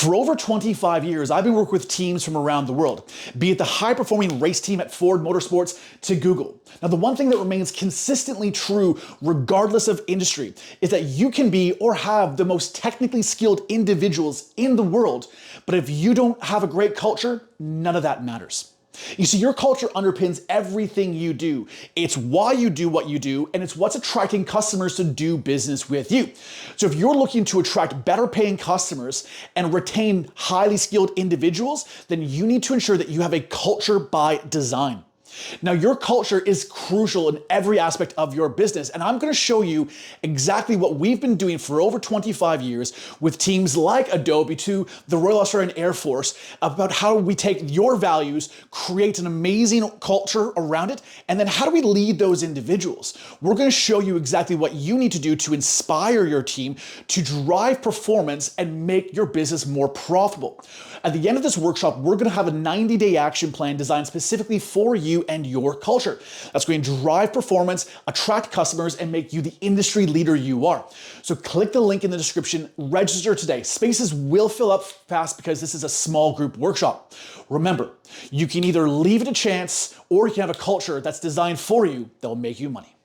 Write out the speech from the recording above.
For over 25 years, I've been working with teams from around the world, be it the high-performing race team at Ford Motorsports to Google. Now, the one thing that remains consistently true, regardless of industry, is that you can be or have the most technically skilled individuals in the world, but if you don't have a great culture, none of that matters. You see, your culture underpins everything you do. It's why you do what you do, and it's what's attracting customers to do business with you. So if you're looking to attract better paying customers and retain highly skilled individuals, then you need to ensure that you have a culture by design. Now, your culture is crucial in every aspect of your business, and I'm going to show you exactly what we've been doing for over 25 years with teams like Adobe to the Royal Australian Air Force about how we take your values, create an amazing culture around it, and then how do we lead those individuals? We're going to show you exactly what you need to do to inspire your team, to drive performance, and make your business more profitable. At the end of this workshop, we're going to have a 90-day action plan designed specifically for you and your culture. That's going to drive performance, attract customers, and make you the industry leader you are. So click the link in the description, register today. Spaces will fill up fast because this is a small group workshop. Remember, you can either leave it a chance or you can have a culture that's designed for you that will make you money.